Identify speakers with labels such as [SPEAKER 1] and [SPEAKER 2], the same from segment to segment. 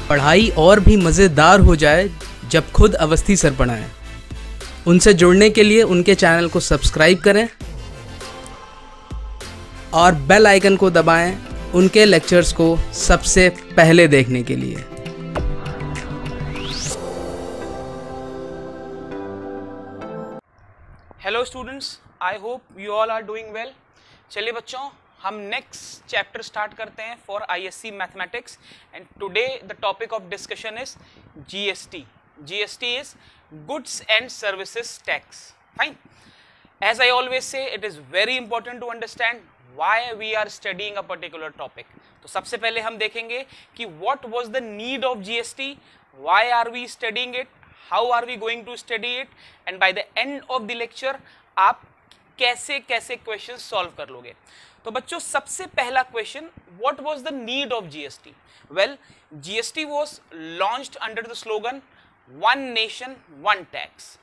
[SPEAKER 1] पढ़ाई और भी मज़ेदार हो जाए जब खुद अवस्थी सर पढ़ाएं। उनसे जुड़ने के लिए उनके चैनल को सब्सक्राइब करें और बेल आइकन को दबाएं उनके लेक्चर्स को सबसे पहले देखने के लिए।
[SPEAKER 2] Hello students, I hope you all are doing well. चलिए बच्चों, हम नेक्स्ट चैप्टर स्टार्ट करते हैं for ISC mathematics and today the topic of discussion is GST. GST is goods and services tax. Fine. As I always say, it is very important to understand why we are studying a particular topic. तो सबसे पहले हम देखेंगे कि what was the need of GST, why are we studying it, how are we going to study it, and by the end of the lecture आप कैसे कैसे question solve कर लोगे. तो बच्चों, सबसे पहला question, what was the need of GST? Well, GST was launched under the slogan One Nation, One Tax.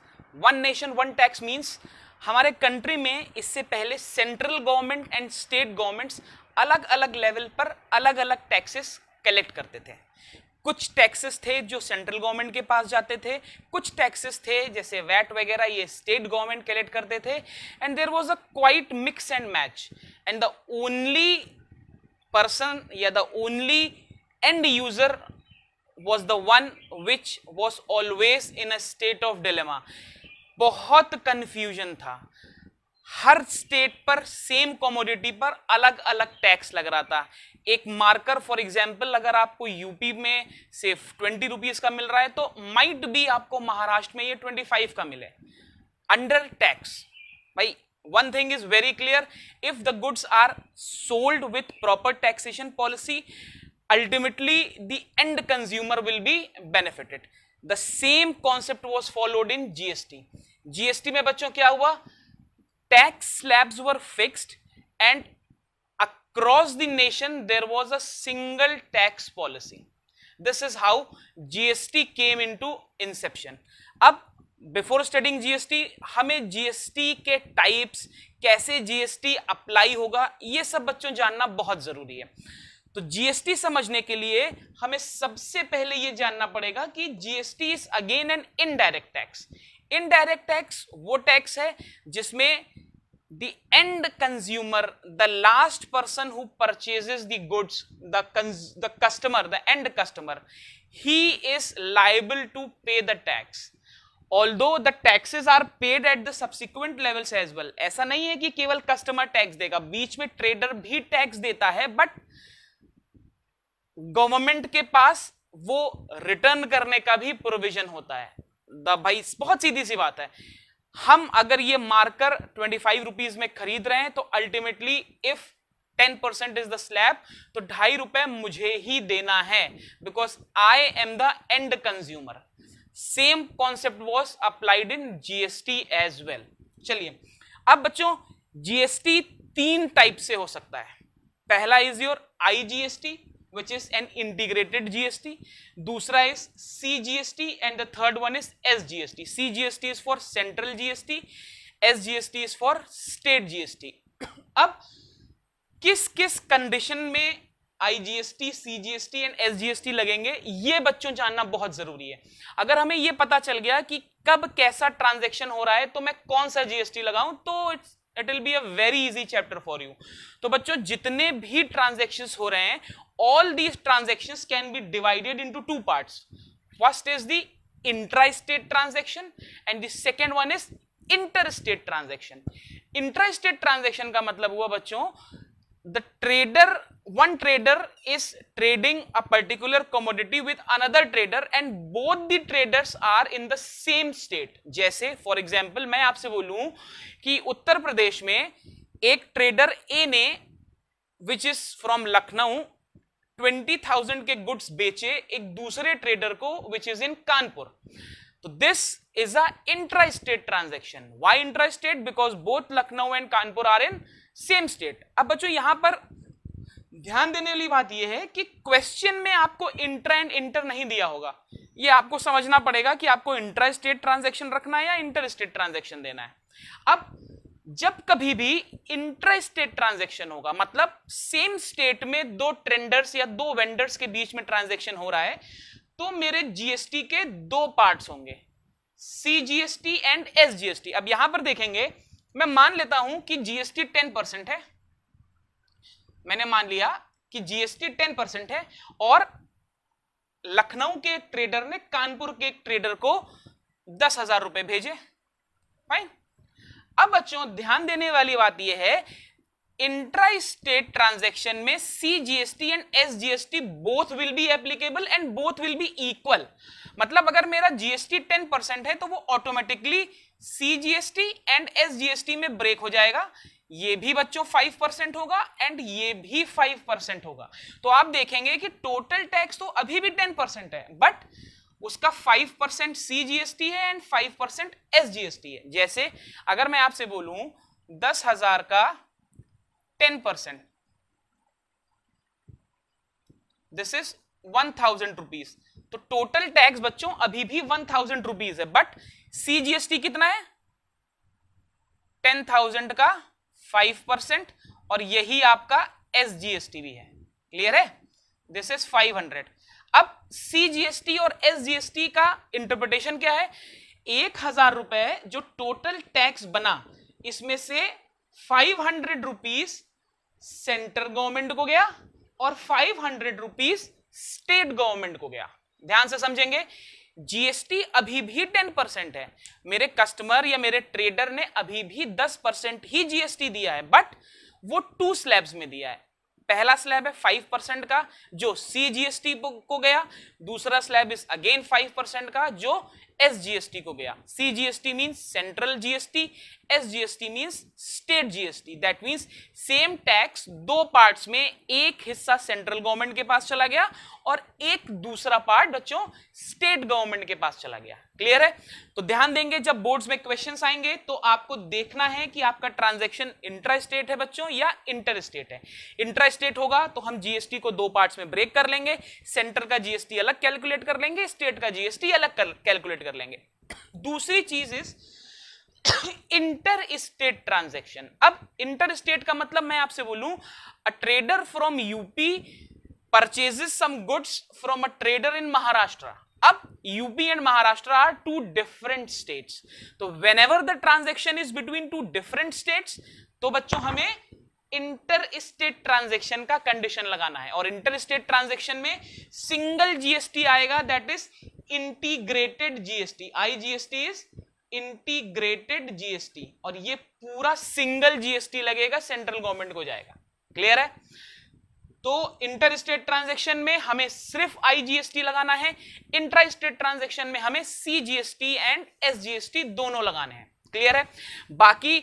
[SPEAKER 2] One Nation, One Tax means हमारे कंट्री में इससे पहले central government and state governments अलग अलग लेवल पर अलग अलग टैक्सेस कलेक्ट करते थे. कुछ टैक्सेस थे जो सेंट्रल गवर्नमेंट के पास जाते थे, कुछ टैक्सेस थे जैसे वैट वगैरह ये स्टेट गवर्नमेंट कलेक्ट करते थे. And there was a quite mix and match and the only person या the only end user was the one which was always in a state of dilemma. बहुत confusion था. हर state पर same commodity पर अलग अलग tax लग रहा था. एक मार्कर फॉर एग्जांपल अगर आपको यूपी में से 20 रुपीज का मिल रहा है तो माइट भी आपको महाराष्ट्र में ये 25 का मिले अंडर टैक्स. भाई, one thing is very clear, if the goods are sold with proper taxation policy, ultimately the end consumer will be benefited. The same concept was followed in GST. GST में बच्चों क्या हुआ? Tax slabs were fixed and across the nation there was a single tax policy. This is how GST came into inception. अब before studying GST हमें GST के types, कैसे GST apply होगा, ये सब बच्चों जानना बहुत जरूरी है. तो GST समझने के लिए हमें सबसे पहले ये जानना पड़ेगा कि GST is again an indirect tax. Indirect tax वो टैक्स है जिसमें the end consumer, the last person who purchases the goods, the customer, the end customer, he is liable to pay the tax. Although the taxes are paid at the subsequent levels as well. ऐसा नहीं है कि केवल customer tax देगा, बीच में trader भी tax देता है, बट गवर्नमेंट के पास वो रिटर्न करने का भी प्रोविजन होता है. भाई बहुत सीधी सी बात है, हम अगर ये मार्कर 25 रुपीज में खरीद रहे हैं तो ultimately if 10% is the slab तो 2.5 रुपए मुझे ही देना है, because I am the end consumer. Same concept was applied in GST as well. चलिए, अब बच्चों जीएसटी 3 टाइप से हो सकता है. पहला is your IGST which is an integrated GST. दूसरा is CGST and the third one is SGST. CGST is for central GST, SGST is for state GST. अब किस किस कंडीशन में IGST, CGST and SGST लगेंगे ये बच्चों जानना बहुत जरूरी है. अगर हमें ये पता चल गया कि कब कैसा ट्रांजैक्शन हो रहा है तो मैं कौन सा GST लगाऊं तो it will be a very easy chapter for you. तो बच्चों, जितने भी ट्रांजैक्शंस हो रहे हैं, all these transactions can be divided into 2 parts. First is the intra-state transaction and the second one is interstate transaction. Intra-state transaction का मतलब हुआ बच्चों, one trader is trading a particular commodity with another trader and both the traders are in the same state. जैसे for example मैं आपसे बोलूं कि उत्तर प्रदेश में एक ट्रेडर ए ने which is from लखनऊ 20,000 के गुड्स बेचे एक दूसरे ट्रेडर को विच इज इन कानपुर. तो this is a intra state transaction. Why intra state? Because both Lucknow and Kanpur are in same state. अब बच्चों यहां पर ध्यान देने वाली बात यह है कि क्वेश्चन में आपको इंट्रा एंड इंटर नहीं दिया होगा. ये आपको समझना पड़ेगा कि आपको इंट्रा स्टेट ट्रांजैक्शन रखना है या इंटर स्टेट ट्रांजैक्शन देना है. अब जब कभी भी इंट्रा स्टेट ट्रांजैक्शन होगा, मतलब सेम स्टेट में 2 ट्रेडर्स या 2 वेंडर्स के बीच में ट्रांजैक्शन हो रहा है, तो मेरे जीएसटी के दो पार्ट्स होंगे, सीजीएसटी एंड एसजीएसटी। अब यहां पर देखेंगे, मैं मान लेता हूं कि जीएसटी 10% है, मैंने मान लिया कि जीएसटी 10% है और लखनऊ के एक ट्रेडर ने कानपुर के एक ट्रेडर को 10,000 रुपए भेजे, फाइन। अब बच्चों ध्यान देने वाली बात यह है, इंट्रा स्टेट ट्रांजैक्शन में CGST and SGST both will be applicable and both will be equal. मतलब अगर मेरा जीएसटी 10% है तो वो ऑटोमेटिकली सीजीएसटी एंड एसजीएसटी में ब्रेक हो जाएगा, ये भी बच्चों 5% होगा एंड ये भी 5% होगा। तो आप देखेंगे कि टोटल टैक्स तो अभी भी 10% है, बट उसका 5% सीजीएसटी है एंड 5% एसजीएसटी है। जैसे अगर मैं आपसे बोलूं 10,000 का 10%, दिस इज 1,000 रुपीज, तो टोटल टैक्स बच्चों अभी भी 1,000 रुपीज है, बट सीजीएसटी कितना है 10,000 का 5% और यही आपका एसजीएसटी भी है, क्लियर है, दिस इज 500। अब सीजीएसटी और एसजीएसटी का इंटरप्रिटेशन क्या है, 1,000 रुपए जो टोटल टैक्स बना, इसमें से 500 रुपीज सेंट्रल गवर्नमेंट को गया और 500 रुपीज स्टेट गवर्नमेंट को गया। ध्यान से समझेंगे, जीएसटी अभी भी 10% है, मेरे कस्टमर या मेरे ट्रेडर ने अभी भी 10% ही जीएसटी दिया है, बट वो 2 स्लैब्स में दिया है। पहला स्लैब है 5% का जो सीजीएसटी को गया, दूसरा स्लैब इज अगेन 5% का जो एसजीएसटी को गया। CGST means central GST, SGST means state GST. That means same tax दो पार्ट्स में, एक हिस्सा सेंट्रल गवर्नमेंट के पास चला गया और एक दूसरा पार्ट बच्चों स्टेट गवर्नमेंट के पास चला गया। क्लियर है? तो ध्यान देंगे जब बोर्ड्स में क्वेश्चंस आएंगे तो आपको देखना है कि आपका ट्रांजैक्शन इंट्रा स्टेट है बच्चों या इंटर स्टेट है। इंट्रा स्टेट होगा तो हम जीएसटी को दो पार्ट्स में ब्रेक कर लेंगे, सेंटर का जीएसटी अलग कैलकुलेट कर लेंगे, स्टेट का जीएसटी अलग कैलकुलेट कर लेंगे। दूसरी चीज इज इंटर स्टेट ट्रांजैक्शन। अब इंटर स्टेट का मतलब मैं आपसे बोलूं, a trader from UP purchases some goods from a trader in Maharashtra. अब UP and Maharashtra are two different states, तो whenever the transaction is between two different states तो बच्चों हमें इंटर स्टेट ट्रांजैक्शन का कंडीशन लगाना है। और इंटर स्टेट ट्रांजैक्शन में सिंगल जीएसटी आएगा, that is integrated GST. IGST is integrated GST और ये पूरा सिंगल जीएसटी लगेगा, सेंट्रल गवर्नमेंट को जाएगा। क्लियर है? तो इंटर स्टेट ट्रांजैक्शन में हमें सिर्फ आईजीएसटी लगाना है, इंट्रा स्टेट ट्रांजैक्शन में हमें सीजीएसटी एंड एसजीएसटी दोनों लगाने हैं। क्लियर है? बाकी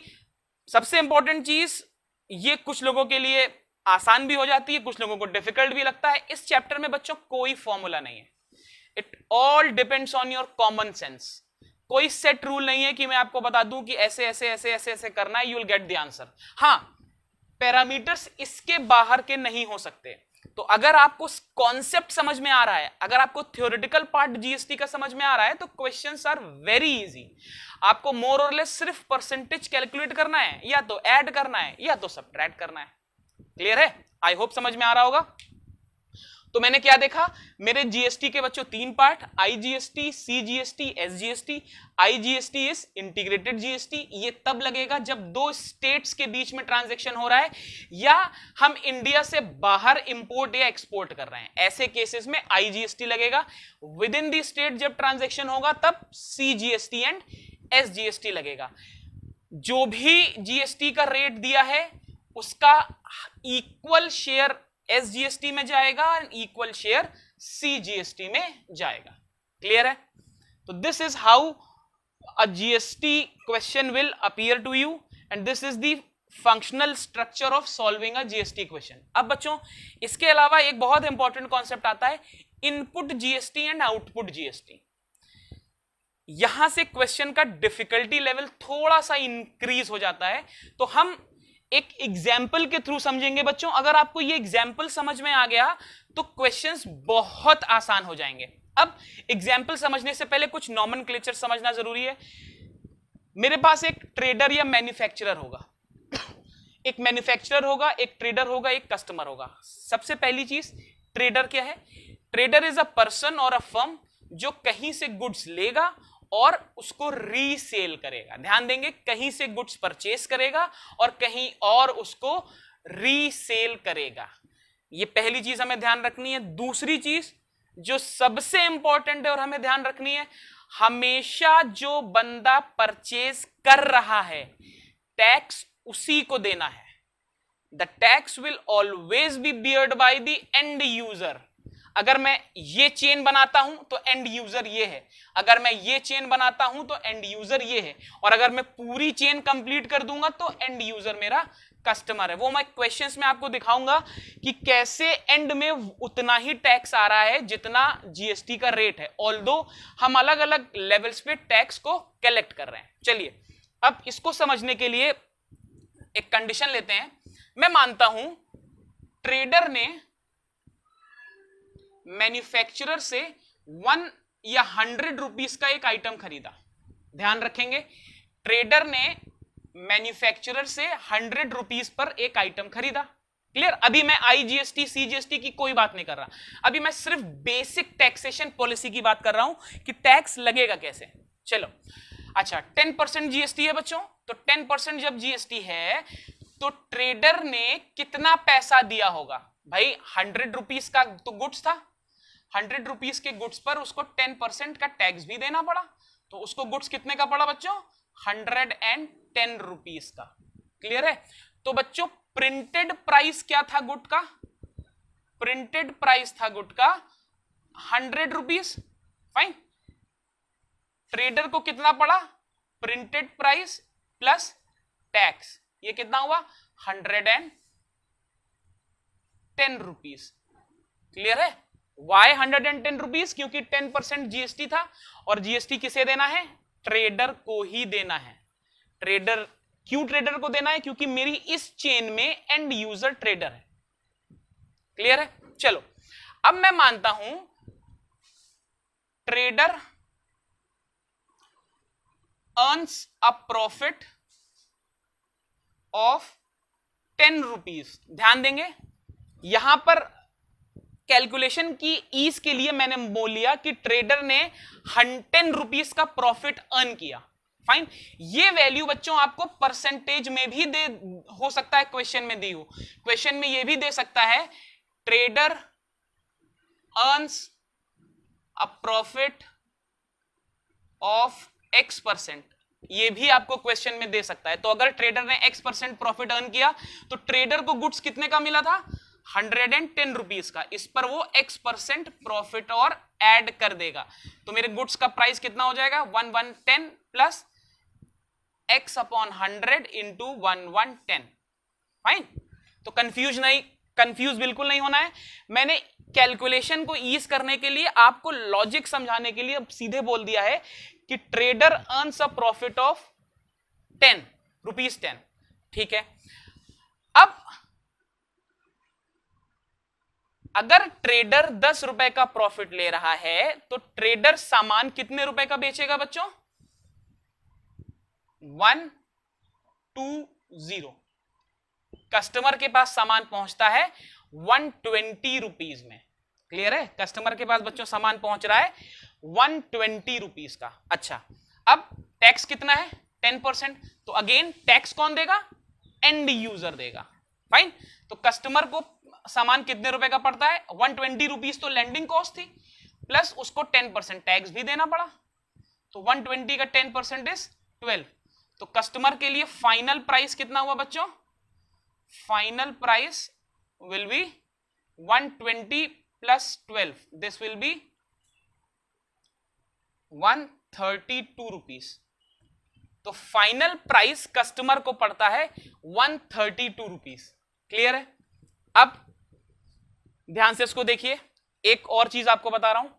[SPEAKER 2] सबसे इंपॉर्टेंट चीज, ये कुछ लोगों के लिए आसान भी हो जाती है, कुछ लोगों को डिफिकल्ट भी लगता है। इस चैप्टर में बच्चों कोई फॉर्मूला नहीं है, it all depends on your common sense. कोई सेट रूल नहीं है कि मैं आपको बता दूं कि ऐसे ऐसे ऐसे ऐसे ऐसे करना है, you will get the answer. हाँ, पैरामीटर्स इसके बाहर के नहीं हो सकते। तो अगर आपको कॉन्सेप्ट समझ में आ रहा है, अगर आपको थ्योरेटिकल पार्ट जीएसटी का समझ में आ रहा है तो क्वेश्चंस आर वेरी इजी। आपको मोर और लेस सिर्फ परसेंटेज कैलकुलेट करना है, या तो ऐड करना है या तो सब्ट्रैक्ट करना है। क्लियर है? आई होप समझ में आ रहा होगा। तो मैंने क्या देखा, मेरे जीएसटी के बच्चों तीन part, IGST, CGST, SGST. IGST is integrated GST, ये तब लगेगा जब दो स्टेट्स के बीच में ट्रांजैक्शन हो रहा है या हम इंडिया से बाहर इंपोर्ट या एक्सपोर्ट कर रहे हैं, ऐसे केसेस में आईजीएसटी लगेगा। विद इन द स्टेट जब ट्रांजैक्शन होगा तब सीजीएसटी एंड एसजीएसटी लगेगा। जो भी जीएसटी का रेट दिया है उसका इक्वल शेयर एसजीएसटी में जाएगा और इक्वल शेयर सीजीएसटी में जाएगा। क्लियर है? तो this is how a GST question will appear to you and this is the functional structure of solving a GST question. अब बच्चों इसके अलावा एक बहुत इंपॉर्टेंट कॉन्सेप्ट आता है, input GST and output GST. यहां से क्वेश्चन का डिफिकल्टी लेवल थोड़ा सा इंक्रीज हो जाता है, तो हम एक एग्जाम्पल के थ्रू समझेंगे बच्चों। अगर आपको ये एग्जाम्पल समझ में आ गया तो क्वेश्चंस बहुत आसान हो जाएंगे। अब एग्जाम्पल समझने से पहले कुछ नॉमेनक्लेचर समझना जरूरी है। मेरे पास एक ट्रेडर या मैन्युफैक्चरर होगा, एक मैन्युफैक्चरर होगा, एक ट्रेडर होगा, एक कस्टमर होगा। सबसे पहली चीज ट्रेडर क्या है? ट्रेडर इज अ पर्सन और अ फर्म जो कहीं से गुड्स लेगा और उसको रीसेल करेगा। ध्यान देंगे, कहीं से गुड्स परचेस करेगा और कहीं और उसको रीसेल करेगा। ये पहली चीज हमें ध्यान रखनी है। दूसरी चीज जो सबसे इंपॉर्टेंट है और हमें ध्यान रखनी है, हमेशा जो बंदा परचेज कर रहा है टैक्स उसी को देना है। The tax will always be beard by the end user. अगर मैं ये चेन बनाता हूं तो एंड यूजर ये है, अगर मैं ये चेन बनाता हूं तो एंड यूजर ये है, और अगर मैं पूरी चेन कंप्लीट कर दूंगा तो एंड यूजर मेरा कस्टमर है। वो मैं क्वेश्चंस में आपको दिखाऊंगा कि कैसे एंड में उतना ही टैक्स आ रहा है जितना जीएसटी का रेट है, ऑल्दो हम अलग अलग लेवल्स पे टैक्स को कलेक्ट कर रहे हैं। चलिए अब इसको समझने के लिए एक कंडीशन लेते हैं। मैं मानता हूं ट्रेडर ने मैन्युफैक्चरर से 1 या 100 रुपीस का एक आइटम खरीदा। ध्यान रखेंगे, ट्रेडर ने मैन्युफैक्चरर से 100 रुपीस पर एक आइटम खरीदा। क्लियर? अभी मैं आईजीएसटी सीजीएसटी की कोई बात नहीं कर रहा, अभी मैं सिर्फ बेसिक टैक्सेशन पॉलिसी की बात कर रहा हूं कि टैक्स लगेगा कैसे। चलो अच्छा, 10% जीएसटी है बच्चों, तो 10% जब जीएसटी है तो ट्रेडर ने कितना पैसा दिया होगा? भाई 100 रुपीस का तो गुड्स था, 100 रुपीस के गुड्स पर उसको 10% का टैक्स भी देना पड़ा, तो उसको गुड्स कितने का पड़ा बच्चों? 110 रुपीस का। क्लियर है? तो बच्चों प्रिंटेड प्राइस क्या था गुड का? प्रिंटेड प्राइस था गुड का 100 रुपीस। फाइन, ट्रेडर को कितना पड़ा? प्रिंटेड प्राइस प्लस टैक्स, ये कितना हुआ? 110 रुपीस। क्लियर है? Why 110 rupees? क्योंकि 10% जीएसटी था, और जीएसटी किसे देना है? ट्रेडर को ही देना है। ट्रेडर, क्यों ट्रेडर को देना है? क्योंकि मेरी इस चेन में एंड यूजर ट्रेडर है। क्लियर है? चलो अब मैं मानता हूं trader earns a profit of 10 rupees. ध्यान देंगे, यहां पर कैलकुलेशन की ईज के लिए मैंने बोल लिया कि ट्रेडर ने 10 रुपीस का प्रॉफिट अर्न किया। फाइन, ये वैल्यू बच्चों आपको परसेंटेज में भी दे हो सकता है, क्वेश्चन में दी हो। क्वेश्चन में ये भी दे सकता है trader earns a profit of X%, ये भी आपको क्वेश्चन में दे सकता है। तो अगर ट्रेडर ने X% प्रॉफिट अर्न किया तो ट्रेडर को गुड्स कितने का मिला था? 110 रुपीस का। इस पर वो X% प्रॉफिट और ऐड कर देगा, तो मेरे गुड्स का प्राइस कितना हो जाएगा? 1110 plus X upon 100 into 1110। Fine, तो कंफ्यूज बिल्कुल नहीं होना है। मैंने कैलकुलेशन को ईज करने के लिए, आपको लॉजिक समझाने के लिए सीधे बोल दिया है कि trader earns a profit of 10 rupees 10। ठीक है, अब अगर ट्रेडर 10 रुपए का प्रॉफिट ले रहा है तो ट्रेडर सामान कितने रुपए का बेचेगा बच्चों? 120। कस्टमर के पास सामान पहुंचता है 120 रुपीस में। क्लियर है? कस्टमर के पास बच्चों सामान पहुंच रहा है 120 रुपीस का। अच्छा, अब टैक्स कितना है? 10%। तो अगेन टैक्स कौन देगा? एंड यूजर देगा। फाइन, तो कस्टमर को सामान कितने रुपए का पड़ता है? 120 रुपीस तो लैंडिंग कॉस्ट थी, प्लस उसको 10% टैक्स भी देना पड़ा, तो 120 का 10% इज 12। तो कस्टमर के लिए फाइनल प्राइस कितना हुआ बच्चों? Final price will be 120 plus 12, this will B 132 rupees. तो फाइनल प्राइस कस्टमर को पड़ता है 132 रुपीस। क्लियर है? अब ध्यान से इसको देखिए, एक और चीज आपको बता रहा हूं।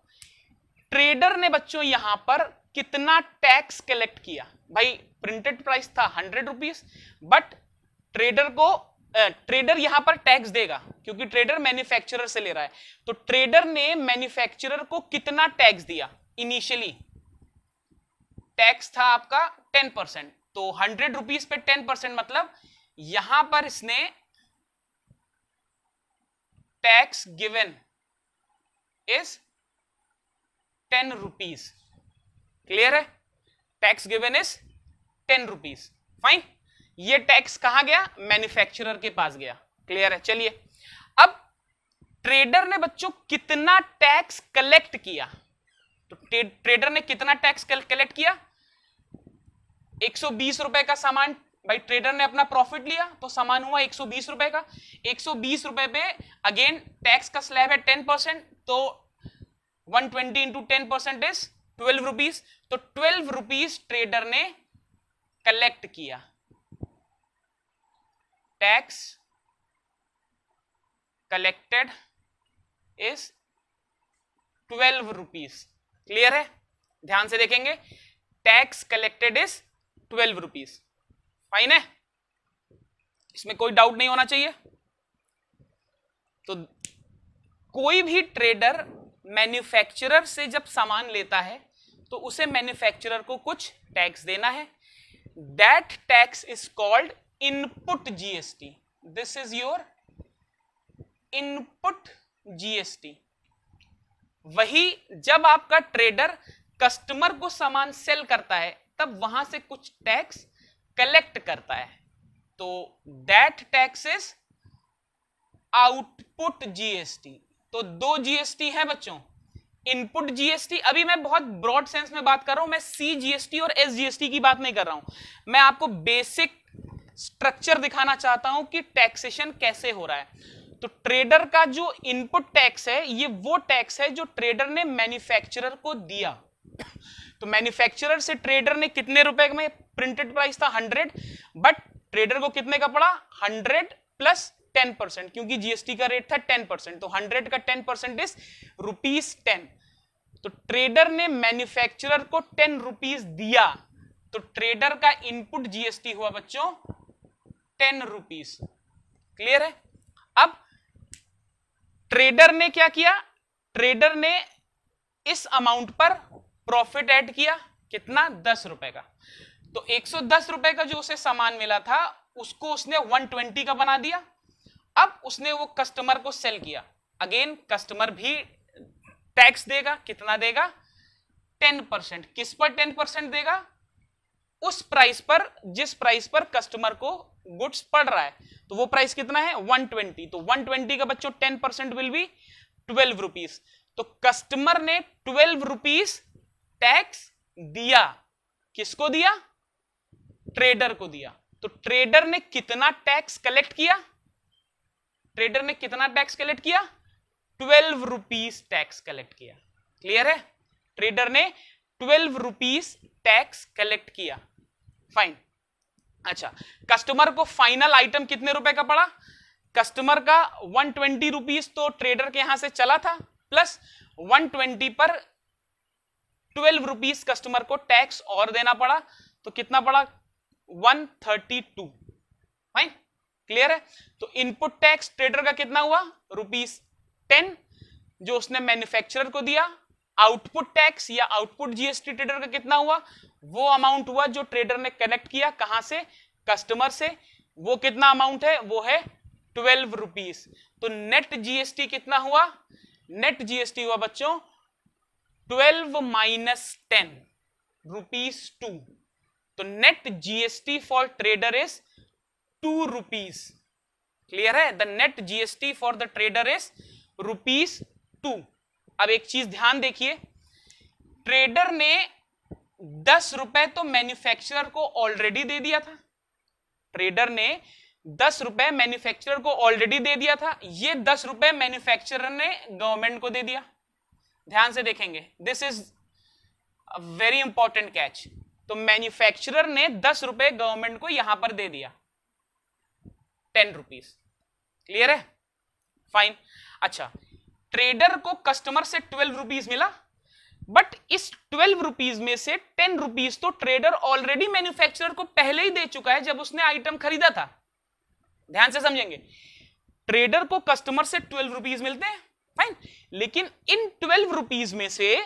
[SPEAKER 2] ट्रेडर ने बच्चों यहां पर कितना टैक्स कलेक्ट किया? भाई प्रिंटेड प्राइस था 100 रुपीस, बट ट्रेडर यहां पर टैक्स देगा क्योंकि ट्रेडर मैन्युफैक्चरर से ले रहा है। तो ट्रेडर ने मैन्युफैक्चरर को कितना टैक्स दिया? इनिशियली टैक्स था आपका 10%, तो 100 रुपीस पे 10% मतलब यहां पर इसने tax given is 10 rupees. Clear है? Tax given is 10 rupees. Fine, ये टैक्स कहां गया? मैन्युफैक्चरर के पास गया। क्लियर है? चलिए, अब ट्रेडर ने बच्चों कितना टैक्स कलेक्ट किया? तो ट्रेडर ने कितना टैक्स कलेक्ट किया? 120 रुपए का सामान, भाई ट्रेडर ने अपना प्रॉफिट लिया तो सामान हुआ 120 रुपए का। 120 रुपए पे अगेन टैक्स का स्लैब है 10%, तो 120 इंटू 10% इज 12 रुपीज। तो 12 रुपीज ट्रेडर ने कलेक्ट किया। Tax collected is 12 rupees. Clear है? ध्यान से देखेंगे, tax collected is 12 rupees. Fine है, इसमें कोई डाउट नहीं होना चाहिए। तो कोई भी ट्रेडर मैन्युफैक्चरर से जब सामान लेता है तो उसे मैन्युफैक्चरर को कुछ टैक्स देना है। That tax is called input GST. This is your input GST. वही जब आपका ट्रेडर कस्टमर को सामान सेल करता है तब वहां से कुछ टैक्स कलेक्ट करता है, तो that tax is output GST. तो दो जीएसटी है बच्चों, इनपुट जीएसटी, अभी मैं बहुत ब्रॉड सेंस में बात कर रहा हूं, मैं सी जीएसटी और एस जीएसटी की बात नहीं कर रहा हूं, मैं आपको बेसिक स्ट्रक्चर दिखाना चाहता हूं कि टैक्सेशन कैसे हो रहा है। तो ट्रेडर का जो इनपुट टैक्स है, ये वो टैक्स है जो ट्रेडर ने मैन्युफैक्चरर को दिया। तो मैन्युफैक्चरर से ट्रेडर ने कितने रुपए में, प्रिंटेड प्राइस था 100, बट ट्रेडर को कितने का पड़ा? 100 प्लस 10%, क्योंकि जीएसटी का रेट था 10%, तो 100 का 10% इज ₹10। तो ट्रेडर ने मैन्युफैक्चरर को 10 रुपीज दिया, तो ट्रेडर का इनपुट जीएसटी हुआ बच्चों 10 रुपीज। क्लियर है? अब ट्रेडर ने क्या किया? ट्रेडर ने इस अमाउंट पर प्रॉफिट ऐड किया, कितना? 10 रुपए का। तो 110 रुपए का जो उसे सामान मिला था उसको उसने 120 का बना दिया। अब उसने वो कस्टमर को सेल किया, अगेन कस्टमर भी टैक्स देगा, कितना देगा? 10%। किस पर 10% देगा? उस प्राइस पर जिस प्राइस पर कस्टमर को गुड्स पड़ रहा है, तो वो प्राइस कितना है? 120। तो 120 का बच्चों 10% विल बी 12 रुपीज। तो कस्टमर ने 12 रुपीज टैक्स दिया। किसको दिया? ट्रेडर को दिया। तो ट्रेडर ने कितना टैक्स कलेक्ट किया? ट्रेडर ने कितना टैक्स कलेक्ट किया? 12 रुपीज टैक्स कलेक्ट किया। क्लियर है? ट्रेडर ने 12 रुपीज टैक्स कलेक्ट किया। फाइन। अच्छा, कस्टमर को फाइनल आइटम कितने रुपए का पड़ा? कस्टमर का 120 रुपीज तो ट्रेडर के यहां से चला था, प्लस 120 पर 12 रुपीज कस्टमर को टैक्स और देना पड़ा, तो कितना पड़ा? 132। फाइन, क्लियर है? तो इनपुट टैक्स ट्रेडर का कितना हुआ? ₹10 जो उसने मैन्युफैक्चरर को दिया। आउटपुट टैक्स या आउटपुट जीएसटी ट्रेडर का कितना हुआ? वो अमाउंट हुआ जो ट्रेडर ने कलेक्ट किया, कहां से? कस्टमर से। वो कितना अमाउंट है? वो है 12 रुपीज। तो नेट जीएसटी कितना हुआ? नेट जीएसटी हुआ बच्चों 12 माइनस 10 ₹2। तो net GST for trader is 2 rupees. Clear है? The net GST for the trader is ₹2। अब एक चीज ध्यान देखिए, ट्रेडर ने 10 रुपए तो मैन्युफैक्चरर को ऑलरेडी दे दिया था। ट्रेडर ने 10 रुपए मैन्युफैक्चरर को ऑलरेडी दे दिया था। ये 10 रुपए मैन्युफैक्चरर ने गवर्नमेंट को दे दिया। ध्यान से देखेंगे, this is a very important catch. तो मैन्युफैक्चरर ने 10 रुपए गवर्नमेंट को यहां पर दे दिया, 10 रुपीज। क्लियर है? फाइन। अच्छा, ट्रेडर को कस्टमर से 12 रुपीज मिला, बट इस 12 रुपीज में से 10 रुपीज तो ट्रेडर ऑलरेडी मैन्युफैक्चरर को पहले ही दे चुका है जब उसने आइटम खरीदा था। ध्यान से समझेंगे, ट्रेडर को कस्टमर से 12 रुपीज मिलते हैं, फाइन, लेकिन इन 12 रुपीज में से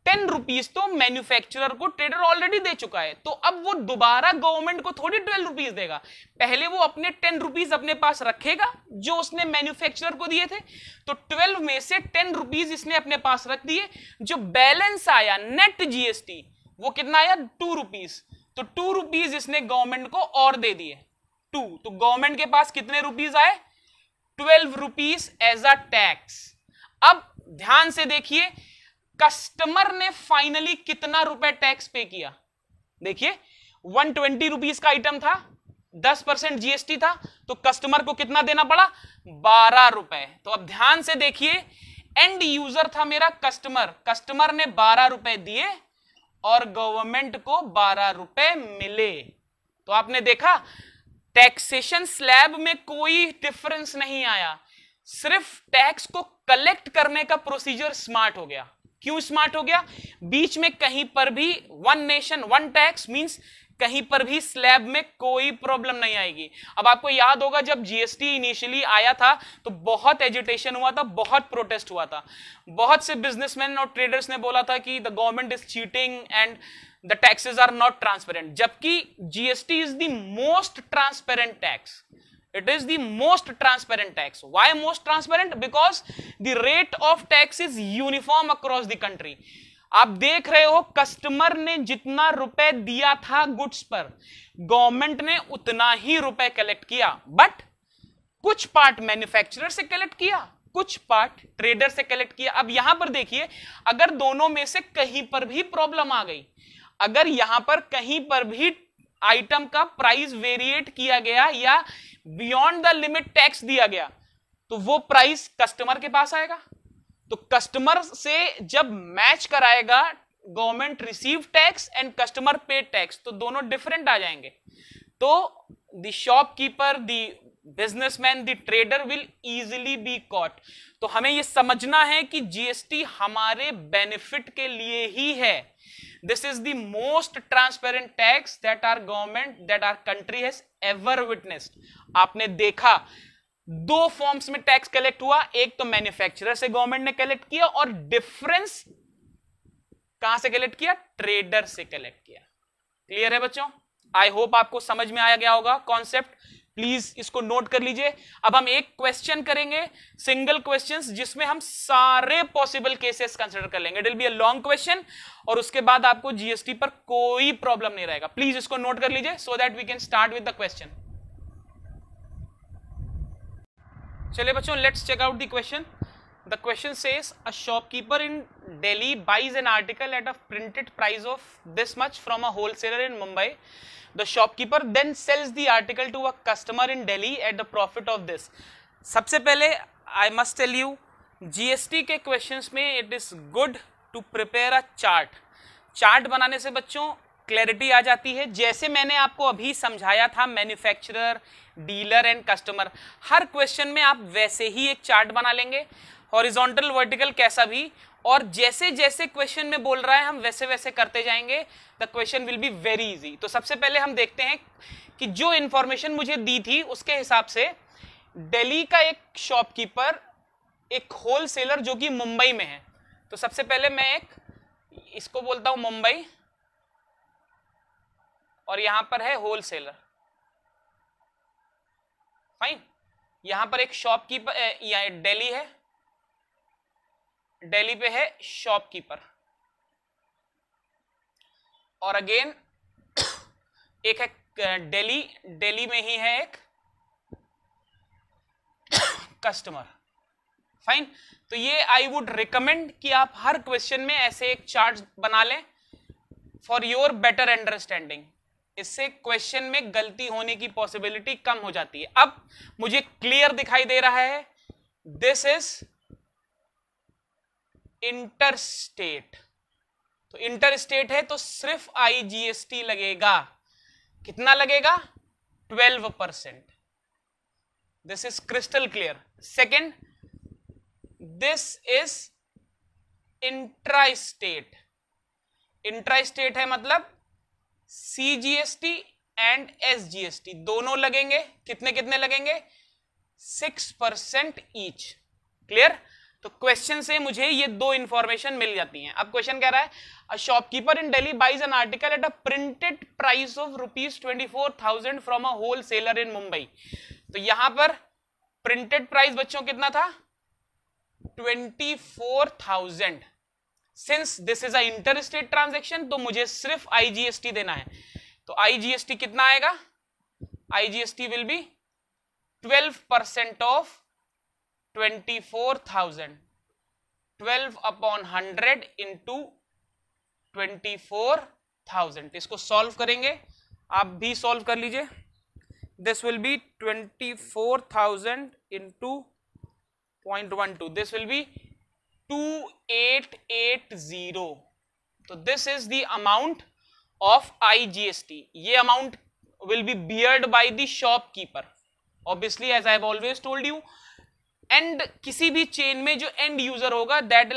[SPEAKER 2] ₹10 तो मैन्युफैक्चरर को ट्रेडर ऑलरेडी दे चुका है, तो अब वो दोबारा गवर्नमेंट को थोड़ी ₹12 देगा, पहले वो अपने ₹10 अपने पास रखेगा जो उसने मैन्युफैक्चरर को दिए थे। तो 12 में से ₹10 इसने अपने पास रख दिए, जो बैलेंस आया नेट जीएसटी वो कितना आया ₹2, तो ₹2 इसने गवर्नमेंट को और दे दिए 2, तो गवर्नमेंट के पास कितने रुपीस आए? ₹12 एज अ टैक्स। अब ध्यान से देखिए कस्टमर ने फाइनली कितना रुपए टैक्स पे किया। देखिए 120 रुपीस का आइटम था, 10% जीएसटी था, तो कस्टमर को कितना देना पड़ा? 12 रुपए। तो अब ध्यान से देखिए एंड यूजर था मेरा कस्टमर, कस्टमर ने 12 रुपए दिए और गवर्नमेंट को 12 रुपए मिले। तो आपने देखा टैक्सेशन स्लैब में कोई डिफरेंस नहीं आया, सिर्फ टैक्स को कलेक्ट करने का प्रोसीजर स्मार्ट हो गया। क्यों स्मार्ट हो गया? बीच में कहीं पर भी one nation one tax means कहीं पर भी स्लैब में कोई प्रॉब्लम नहीं आएगी। अब आपको याद होगा जब जीएसटी इनिशियली आया था तो बहुत एजिटेशन हुआ था, बहुत प्रोटेस्ट हुआ था, बहुत से बिजनेसमैन और ट्रेडर्स ने बोला था कि the government is cheating and the taxes are not transparent, जबकि GST is the most transparent tax. It is the most transparent tax. Why most transparent? Because the rate of tax is uniform across the country. आप देख रहे हो customer ने जितना रुपए दिया था गुड्स पर, गवर्नमेंट ने उतना ही रुपए कलेक्ट किया, बट कुछ पार्ट मैन्युफैक्चरर से कलेक्ट किया, कुछ पार्ट ट्रेडर से कलेक्ट किया। अब यहां पर देखिए अगर दोनों में से कहीं पर भी प्रॉब्लम आ गई, अगर यहां पर कहीं पर भी आइटम का प्राइस वेरिएट किया गया या बियॉन्ड द लिमिट टैक्स दिया गया, तो वो प्राइस कस्टमर के पास आएगा। तो कस्टमर से जब मैच कराएगा government receive tax and customer pay tax, तो दोनों डिफरेंट आ जाएंगे। तो the shopkeeper, the businessman, the trader will easily be caught. तो हमें यह समझना है कि जीएसटी हमारे बेनिफिट के लिए ही है। This is the most transparent tax that our government, that our country has ever witnessed. आपने देखा दो फॉर्म्स में टैक्स कलेक्ट हुआ, एक तो मैन्युफैक्चरर से गवर्नमेंट ने कलेक्ट किया और डिफरेंस कहां से कलेक्ट किया? ट्रेडर से कलेक्ट किया। क्लियर है बच्चों? आई होप आपको समझ में आया गया होगा कॉन्सेप्ट। प्लीज इसको नोट कर लीजिए। अब हम एक क्वेश्चन करेंगे, सिंगल क्वेश्चंस, जिसमें हम सारे पॉसिबल केसेस कंसीडर कर लेंगे। It will be a long question और उसके बाद आपको जीएसटी पर कोई प्रॉब्लम नहीं रहेगा। प्लीज इसको नोट कर लीजिए so that we can start with the question. चलिए बच्चों, let's check out the question. The question says a shopkeeper in Delhi buys an article at a printed price of this much from a wholesaler in Mumbai. The shopkeeper then sells the article to a customer in Delhi at the profit of this. सबसे पहले I must tell you, GST के questions में it is good to prepare a chart. Chart बनाने से बच्चों clarity आ जाती है। जैसे मैंने आपको अभी समझाया था manufacturer, dealer and customer, her question में आप वैसे ही एक चार्ट बना लेंगे, हॉरिजॉन्टल वर्टिकल कैसा भी, और जैसे जैसे क्वेश्चन में बोल रहा है हम वैसे वैसे करते जाएंगे। The question will be very easy. तो सबसे पहले हम देखते हैं कि जो इंफॉर्मेशन मुझे दी थी उसके हिसाब से दिल्ली का एक शॉपकीपर, एक होलसेलर जो कि मुंबई में है। तो सबसे पहले मैं एक इसको बोलता हूं मुंबई, और यहां पर है होलसेलर। फाइन, यहां पर एक शॉपकीपर दिल्ली है, दिल्ली पे है शॉपकीपर, और अगेन एक है दिल्ली, दिल्ली में ही है एक कस्टमर। फाइन, तो ये आई वुड रिकमेंड कि आप हर क्वेश्चन में ऐसे एक चार्ट बना लें फॉर योर बेटर अंडरस्टैंडिंग। इससे क्वेश्चन में गलती होने की पॉसिबिलिटी कम हो जाती है। अब मुझे क्लियर दिखाई दे रहा है, दिस इज इंटरस्टेट। तो इंटरस्टेट है तो सिर्फ आईजीएसटी लगेगा। कितना लगेगा? 12%। This is crystal clear. Second, this is intrastate. Intrastate है मतलब सीजीएसटी एंड एसजीएसटी दोनों लगेंगे। कितने कितने लगेंगे? 6% ईच। क्लियर? तो क्वेश्चन से मुझे ये दो इंफॉर्मेशन मिल जाती हैं। अब क्वेश्चन कह रहा है a shopkeeper in Delhi buys an article at a printed price of ₹24,000 from a wholesaler in Mumbai. तो यहां पर प्रिंटेड प्राइस बच्चों कितना था? 24,000। Since this is a inter state transaction तो मुझे सिर्फ आईजीएसटी देना है। तो आईजीएसटी कितना आएगा? IGST will be 12% of 24,000, 12 upon 100 into 24,000। इसको सॉल्व करेंगे, आप भी सॉल्व कर लीजिए। This will B 24,000 into 0.12, this will B 2880। तो this is the amount of IGST. ये amount will be beared by the shopkeeper obviously as I have always told you, and किसी भी चेन में जो एंड यूजर होगा that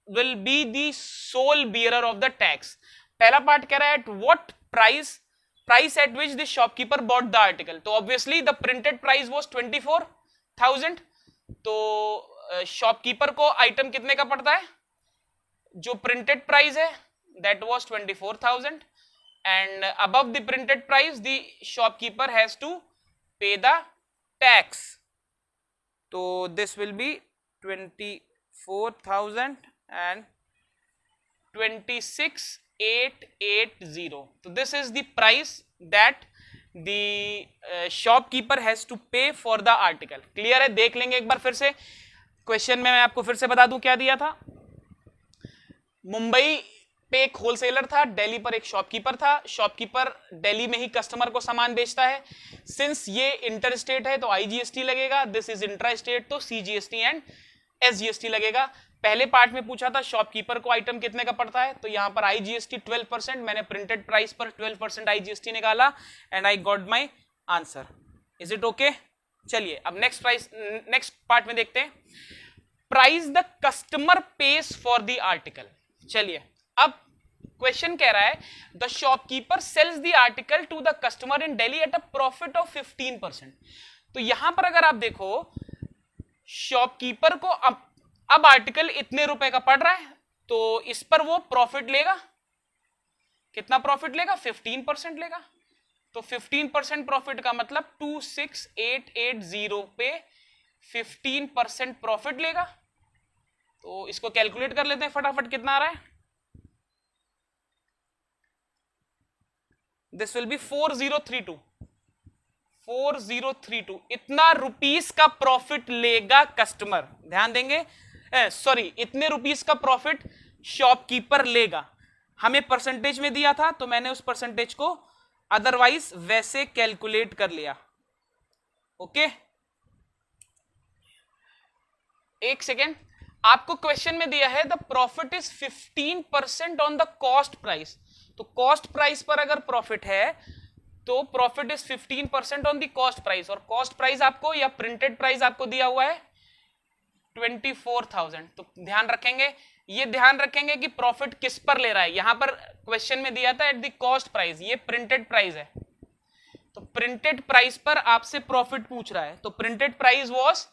[SPEAKER 2] will be the sole bearer of the tax। पहला part कह रहा है at what price at which the shopkeeper bought the article। तो obviously the printed price was 24,000। तो शॉपकीपर को आइटम कितने का पड़ता है? जो प्रिंटेड प्राइस है that was 24,000 and above the printed price the shopkeeper has to pay the tax। so this will be 24,000 and 26,880। so this is the price that the shopkeeper has to pay for the article। clear है? देख लेंगे एक बार फिर से question में। मैं आपको फिर से बता दूं क्या दिया था। मुंबई पे एक होलसेलर था, दिल्ली पर एक शॉपकीपर था। शॉपकीपर दिल्ली में ही कस्टमर को सामान बेचता है। सिंस ये इंटर स्टेट है तो आईजीएसटी लगेगा, दिस इज इंट्रा स्टेट तो सीजीएसटी एंड एसजीएसटी लगेगा। पहले पार्ट में पूछा था शॉपकीपर को आइटम कितने का पड़ता है, तो यहां पर आईजीएसटी 12%, मैंने प्रिंटेड प्राइस पर 12% आईजीएसटी निकाला and I got my answer. Is it okay? चलिए अब नेक्स्ट पार्ट में देखते हैं। Price the customer pays for the article. चलिए अब क्वेश्चन कह रहा है the shopkeeper sells the article to the customer in Delhi at a profit of 15%। तो यहां पर अगर आप देखो शॉपकीपर को अब आर्टिकल इतने रुपए का पड़ रहा है तो इस पर वो प्रॉफिट लेगा। कितना प्रॉफिट लेगा? 15% लेगा। तो 15% प्रॉफिट का मतलब 26,880 पे 15% प्रॉफिट लेगा। तो इसको कैलकुलेट कर लेते हैं फटाफट, कितना आ रहा है? दिस विल बी 4032 इतना रुपीस का प्रॉफिट लेगा कस्टमर। ध्यान देंगे, सॉरी इतने रुपीस का प्रॉफिट शॉपकीपर लेगा। हमें परसेंटेज में दिया था तो मैंने उस परसेंटेज को अदरवाइज वैसे कैलकुलेट कर लिया। ओके एक सेकेंड, आपको क्वेश्चन में दिया है the profit is 15% on the cost price. तो कॉस्ट प्राइस पर अगर प्रॉफिट है तो profit is 15% on the cost price, और कॉस्ट प्राइस आपको या प्रिंटेड प्राइस आपको दिया हुआ है 24,000। तो ध्यान रखेंगे, ये ध्यान रखेंगे कि प्रॉफिट किस पर ले रहा है। यहां पर क्वेश्चन में दिया था एट द कॉस्ट प्राइस, ये प्रिंटेड प्राइस है तो प्रिंटेड प्राइस पर आपसे प्रॉफिट पूछ रहा है। तो प्रिंटेड प्राइस वाज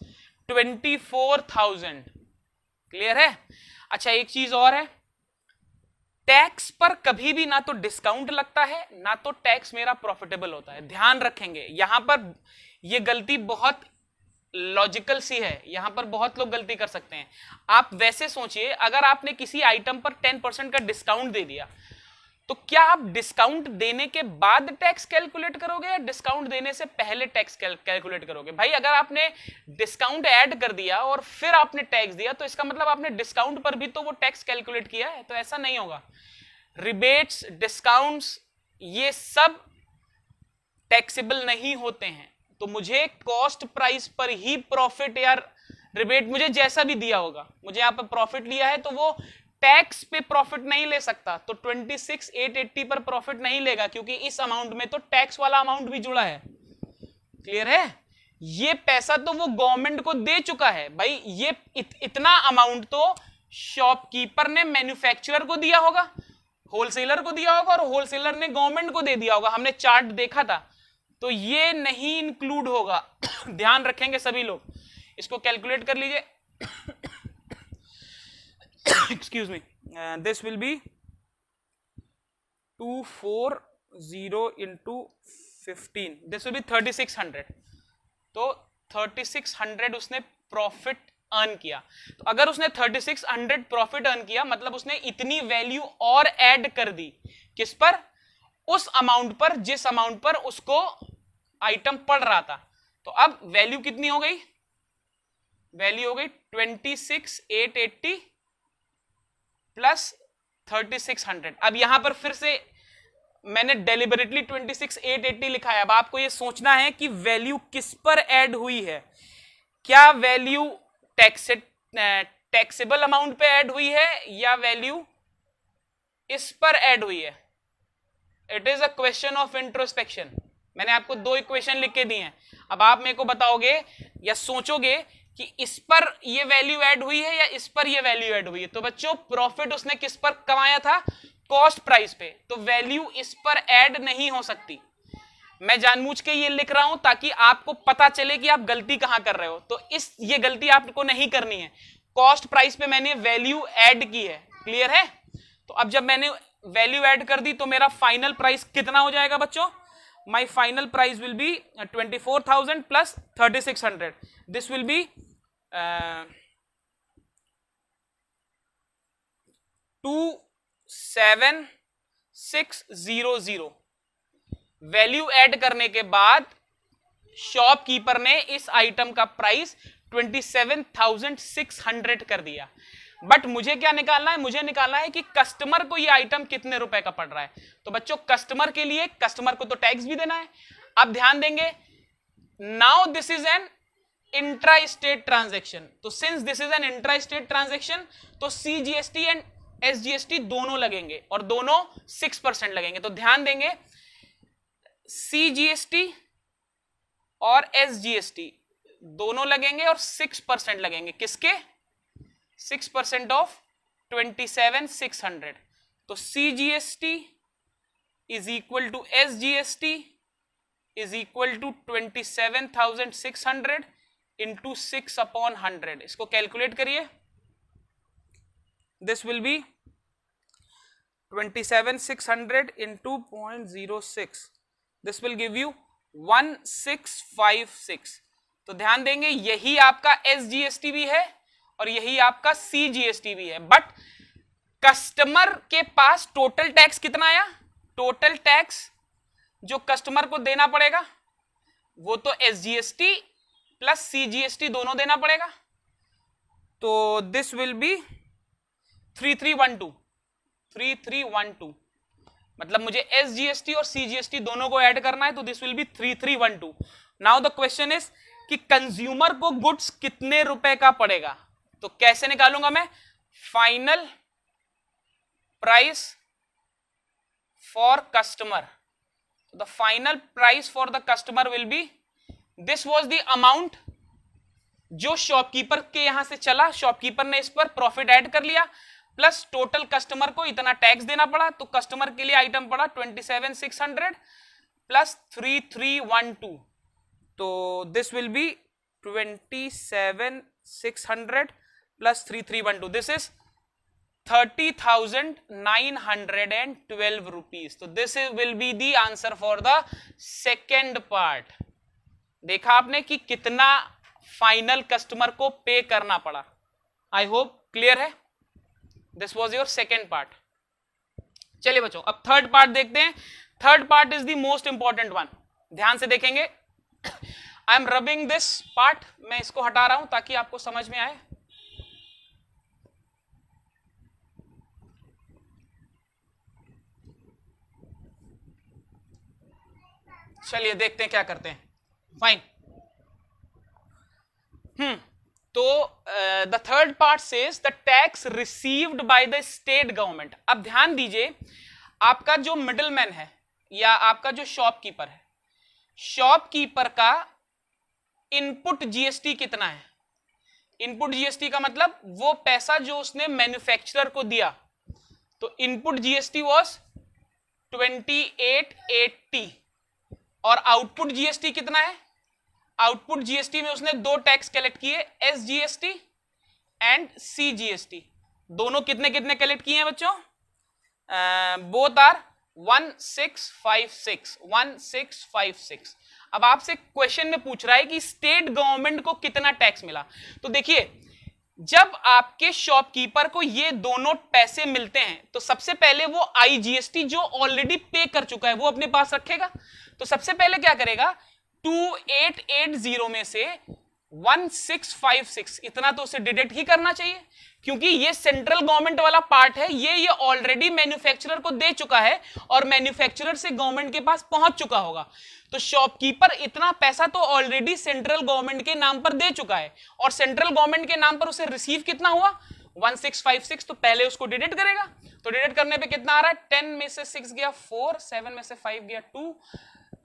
[SPEAKER 2] 24,000। क्लियर है? अच्छा एक चीज और है, टैक्स पर कभी भी ना तो डिस्काउंट लगता है ना तो टैक्स मेरा प्रॉफिटेबल होता है। ध्यान रखेंगे, यहां पर यह गलती बहुत लॉजिकल सी है, यहां पर बहुत लोग गलती कर सकते हैं। आप वैसे सोचिए, अगर आपने किसी आइटम पर 10% का डिस्काउंट दे दिया तो क्या आप डिस्काउंट देने के बाद टैक्स कैलकुलेट करोगे या डिस्काउंट देने से पहले टैक्स कैलकुलेट करोगे? भाई अगर आपने डिस्काउंट ऐड कर दिया और फिर आपने टैक्स दिया तो इसका मतलब आपने डिस्काउंट पर भी तो वो टैक्स कैलकुलेट किया है। तो ऐसा नहीं होगा। रिबेट्स, डिस्काउंट्स ये सब टैक्सेबल नहीं होते हैं। तो मुझे कॉस्ट प्राइस पर ही प्रॉफिट या रिबेट मुझे जैसा भी दिया होगा, मुझे यहां पर प्रॉफिट लिया है तो वो टैक्स पे प्रॉफिट नहीं ले सकता। तो 26,880 पर प्रॉफिट नहीं लेगा क्योंकि इस अमाउंट में तो टैक्स वाला अमाउंट भी जुड़ा है। क्लियर है? ये पैसा तो वो गवर्नमेंट को दे चुका है। भाई ये इतना अमाउंट तो शॉपकीपर ने मैन्युफैक्चरर को दिया होगा, होलसेलर को दिया होगा और होलसेलर ने गवर्नमेंट को दे दिया होगा। हमने चार्ट देखा था, तो ये नहीं इंक्लूड होगा। ध्यान रखेंगे सभी लोग, इसको कैलकुलेट कर लीजिए। excuse me, this will be 240 into 15, this will be 3600. तो 3600 उसने प्रॉफिट अर्न किया. तो अगर उसने 3600 प्रॉफिट अर्न किया मतलब उसने इतनी वैल्यू और ऐड कर दी. किस पर? उस अमाउंट पर जिस अमाउंट पर उसको आइटम पड़ रहा था. तो अब वैल्यू कितनी हो गई? वैल्यू हो गई 26880 प्लस 3600. अब यहां पर फिर से मैंने डेलिबरेटली 26880 लिखा है. अब आपको यह सोचना है कि वैल्यू किस पर ऐड हुई है. क्या वैल्यू टैक्सेबल अमाउंट पे ऐड हुई है या वैल्यू इस पर ऐड हुई है? It is a question of introspection. मैंने आपको 2 इक्वेशन लिख के दी हैं. अब आप मेरे को बताओगे या सोचोगे कि इस पर ये वैल्यू ऐड हुई है या इस पर ये वैल्यू ऐड हुई है. तो बच्चों प्रॉफिट उसने किस पर कमाया था? कॉस्ट प्राइस पे. तो वैल्यू इस पर ऐड नहीं हो सकती. मैं जानबूझ के ये लिख रहा हूं ताकि आपको पता चले कि आप गलती कहां कर रहे हो. तो ये गलती आपको नहीं करनी है. कॉस्ट प्राइस पे मैंने वैल्यू ऐड की है. क्लियर है? तो अब जब मैंने वैल्यू ऐड कर दी तो मेरा फाइनल प्राइस कितना हो जाएगा बच्चों? My final price will be 24,000 plus 3600. This will be 27,600. Value add करने के बाद शॉपकीपर ने इस आइटम का प्राइस 27,600 कर दिया. बट मुझे क्या निकालना है? मुझे निकालना है कि कस्टमर को ये आइटम कितने रुपए का पड़ रहा है. तो बच्चों कस्टमर के लिए कस्टमर को तो टैक्स भी देना है. अब ध्यान देंगे, now this is an intra state transaction. तो since this is an intra state transaction तो CGST एंड SGST दोनों लगेंगे और दोनों 6% लगेंगे. तो ध्यान देंगे CGST और SGST दोनों लगेंगे और 6% लगेंगे. किसके? 6% ऑफ 27,600. तो CGST is equal to SGST is equal to 27,600 into 6/100. इसको कैलकुलेट करिए. This will be 27,600 into 0.06. This will give you 1656. तो ध्यान देंगे यही आपका SGST भी है और यही आपका CGST भी है. बट कस्टमर के पास टोटल टैक्स कितना आया? टोटल टैक्स जो कस्टमर को देना पड़ेगा वो तो SGST प्लस CGST दोनों देना पड़ेगा. तो दिस विल बी 3312. मतलब मुझे SGST और CGST दोनों को ऐड करना है तो this will B 3312. Now the question is कि कंज्यूमर को गुड्स कितने रुपए का पड़ेगा. तो कैसे निकालूंगा मैं? Final price for customer. The final price for the customer will be, this was the amount जो शॉपकीपर के यहां से चला. शॉपकीपर ने इस पर प्रॉफिट ऐड कर लिया प्लस टोटल कस्टमर को इतना टैक्स देना पड़ा. तो कस्टमर के लिए आइटम पड़ा 27,600 प्लस 3312. तो this will be 27,600 plus 3312. This is 30,912 rupees. तो this will be the answer for the second part. देखा आपने कि कितना फाइनल कस्टमर को पे करना पड़ा. आई होप क्लियर है. This was your second part. चलिए बच्चों अब थर्ड पार्ट देखते हैं. Third part is the most important one. ध्यान से देखेंगे. I am rubbing this part. मैं इसको हटा रहा हूं ताकि आपको समझ में आए. चलिए देखते हैं क्या करते हैं. फाइन. तो the third part says the tax received by the state government. अब ध्यान दीजिए, आपका जो मिडलमैन है या आपका जो शॉपकीपर है, शॉपकीपर का इनपुट जीएसटी कितना है? इनपुट जीएसटी का मतलब वो पैसा जो उसने मैन्युफैक्चरर को दिया. तो इनपुट जीएसटी वाज 2880 और आउटपुट जीएसटी कितना है? आउटपुट जीएसटी में उसने 2 टैक्स कलेक्ट किए, एसजीएसटी एंड सीजीएसटी. दोनों कितने कितने कलेक्ट किए हैं बच्चों? Both are 1656। अब आपसे क्वेश्चन में पूछ रहा है कि स्टेट गवर्नमेंट को कितना टैक्स मिला। तो देखिए, जब आपके शॉपकीपर को ये दोनों पैसे मिलते हैं तो सबसे पहले वो आईजीएसटी जो ऑलरेडी पे कर चुका है वो अपने पास रखेगा। तो सबसे पहले क्या करेगा, 2880 में से 1656 इतना तो उसे डिडक्ट ही करना चाहिए, क्योंकि ये सेंट्रल गवर्नमेंट वाला पार्ट है, ये ऑलरेडी मैन्युफैक्चरर को दे चुका है और मैन्युफैक्चरर से गवर्नमेंट के पास पहुंच चुका होगा। तो शॉपकीपर इतना पैसा तो ऑलरेडी सेंट्रल गवर्नमेंट के नाम पर दे चुका है और सेंट्रल गवर्नमेंट के नाम पर उसे रिसीव कितना हुआ, 1656। तो पहले उसको डिडक्ट करेगा। तो डिडक्ट करने पे कितना आ रहा है, 10 में से 6 गया 4, 7 में से 5 गया 2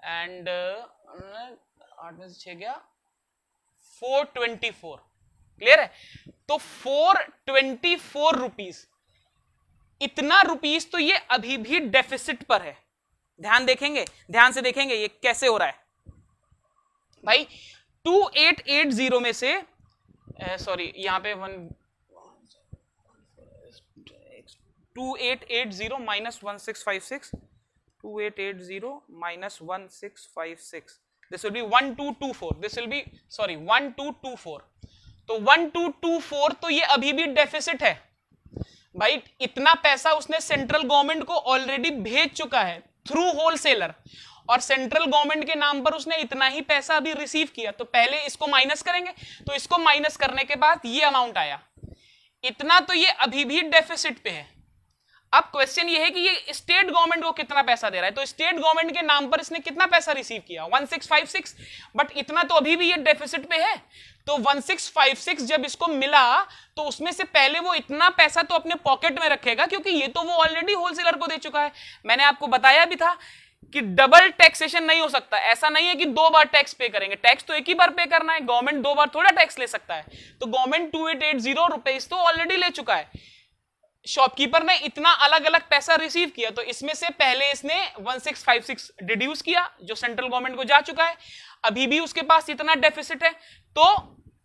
[SPEAKER 2] एंड 8 में से 6 गया 424। क्लियर है? तो 424 रुपीज, इतना रुपीज तो ये अभी भी डेफिसिट पर है। ध्यान देखेंगे, ध्यान से देखेंगे ये कैसे हो रहा है भाई। 2880 में से सॉरी यहां पे 2880 minus 1656, 2880 minus 1656, this will be 1224, this will be sorry 1224। तो 1224 तो ये अभी भी डेफिसिट है भाई। इतना पैसा उसने सेंट्रल गवर्नमेंट को ऑलरेडी भेज चुका है थ्रू होलसेलर, और सेंट्रल गवर्नमेंट के नाम पर उसने इतना ही पैसा अभी रिसीव किया। तो पहले इसको माइनस करेंगे, तो इसको माइनस करने के बाद ये अमाउंट आया, इतना तो ये अभी भी डेफिसिट पे है। अब क्वेश्चन ये है कि ये स्टेट गवर्नमेंट को कितना पैसा दे रहा है। तो स्टेट गवर्नमेंट के नाम पर इसने कितना पैसा रिसीव किया, 1656, बट इतना तो अभी भी ये डेफिसिट पे है। तो 1656 जब इसको मिला तो उसमें से पहले वो इतना पैसा तो अपने पॉकेट में रखेगा, क्योंकि ये तो वो ऑलरेडी होलसेलर को दे चुका है। मैंने आपको बताया भी था कि डबल टैक्सेशन नहीं हो सकता। ऐसा नहीं है कि 2 बार टैक्स पे करेंगे, टैक्स तो एक ही बार पे करना है। गवर्नमेंट 2 बार थोड़ा टैक्स ले सकता है। तो गवर्नमेंट 2880 रुपीज तो ऑलरेडी ले चुका है, शॉपकीपर ने इतना अलग अलग पैसा रिसीव किया। तो इसमें से पहले इसने 1656 डिड्यूस किया जो सेंट्रल गवर्नमेंट को जा चुका है, अभी भी उसके पास इतना डेफिसिट है। तो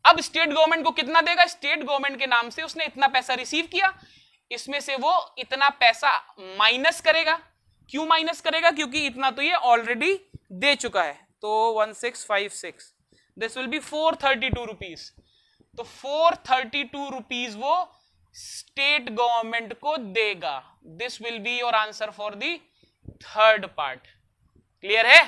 [SPEAKER 2] अब स्टेट गवर्नमेंट को कितना देगा, स्टेट गवर्नमेंट के नाम से उसने इतना पैसा रिसीव किया, इसमें से वो इतना पैसा माइनस करेगा। क्यों माइनस करेगा, क्योंकि इतना तो ये ऑलरेडी दे चुका है। तो 1656 दिस विल बी 432 रुपीज। तो 432 रुपीज वो स्टेट गवर्नमेंट को देगा। This will be your answer for the third part. Clear है?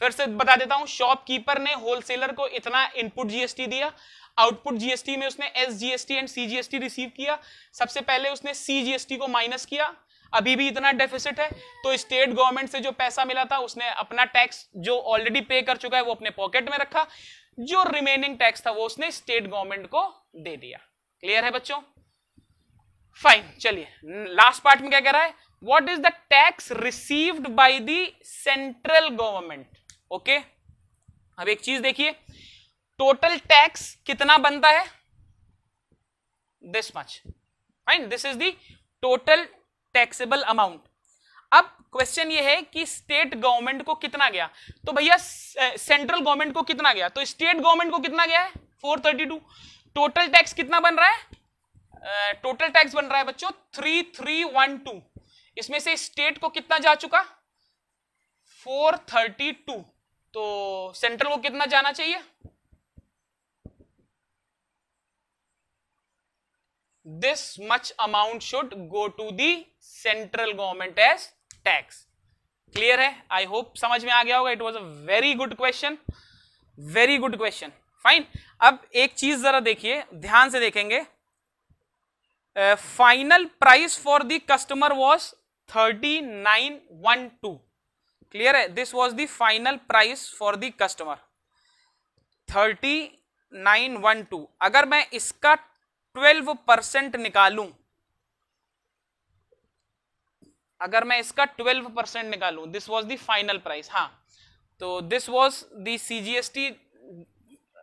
[SPEAKER 2] फिर से बता देता हूं, शॉपकीपर ने होलसेलर को इतना इनपुट जीएसटी दिया, आउटपुट जीएसटी में उसने एसजीएसटी एंड सीजीएसटी रिसीव किया। सबसे पहले उसने सीजीएसटी को माइनस किया, अभी भी इतना डेफिसिट है। तो स्टेट गवर्नमेंट से जो पैसा मिला था उसने अपना टैक्स जो ऑलरेडी पे कर चुका है वो अपने पॉकेट में रखा, जो रिमेनिंग टैक्स था वो उसने स्टेट गवर्नमेंट को दे दिया। क्लियर है बच्चों? फाइन। चलिए लास्ट पार्ट में क्या कह रहा है, what is the tax received by the central government. Okay, अब एक चीज देखिए, टोटल टैक्स कितना बनता है, this much. Fine, this is the total taxable amount. अब क्वेश्चन ये है कि स्टेट गवर्नमेंट को कितना गया। तो भैया सेंट्रल गवर्नमेंट को कितना गया, तो स्टेट गवर्नमेंट को कितना गया है 432। टोटल टैक्स कितना बन रहा है, टोटल टैक्स बन रहा है बच्चों 3312। इसमें से स्टेट को कितना जा चुका 432, तो सेंट्रल को कितना जाना चाहिए, this much amount should go to the central government as tax. Clear है? आई होप समझ में आ गया होगा। It was a very good question, very good question. Fine. अब एक चीज जरा देखिए, ध्यान से देखेंगे, final price for the customer was 3912। Clear है? This was the final price for the customer 3912। अगर मैं इसका 12% निकालूं, अगर मैं इसका 12% निकालूं, this was the final price. हाँ, तो this was the CGST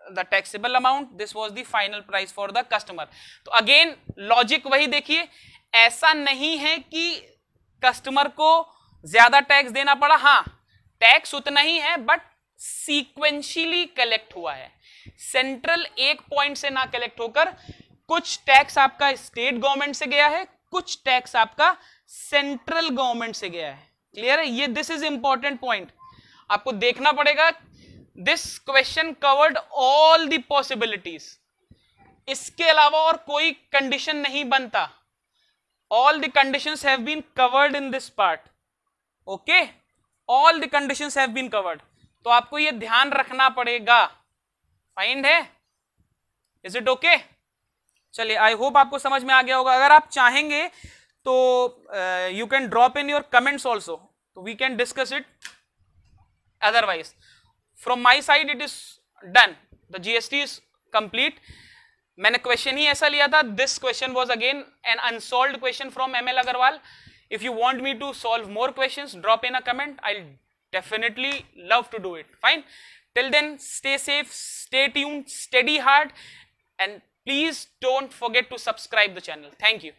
[SPEAKER 2] the taxable amount, this was the final price for the customer. तो अगेन लॉजिक वही देखिए, ऐसा नहीं है कि कस्टमर को ज्यादा टैक्स देना पड़ा। हाँ, टैक्स उतना ही है बट सीक्वेंशियली कलेक्ट हुआ है। सेंट्रल एक पॉइंट से ना कलेक्ट होकर कुछ टैक्स आपका स्टेट गवर्नमेंट से गया है, कुछ टैक्स आपका सेंट्रल गवर्नमेंट से गया है। क्लियर है? ये दिस इज इंपॉर्टेंट पॉइंट, आपको देखना पड़ेगा। This question covered all the possibilities, इसके अलावा और कोई कंडीशन नहीं बनता। All the conditions have been covered in this part. Okay, all the conditions have been covered, तो आपको ये ध्यान रखना पड़ेगा। फाइंड है? Is it okay? चलिए, आई होप आपको समझ में आ गया होगा। अगर आप चाहेंगे तो you can drop in your comments also, तो we can discuss it. Otherwise from my side it is done, the GST is complete. मैंने क्वेश्चन ही ऐसा लिया था। This question was again an unsolved question from ML Agarwal. If you want me to solve more questions, drop in a comment. I'll definitely love to do it. Fine. Till then, stay safe, stay tuned, steady hard, and please don't forget to subscribe the channel. Thank you.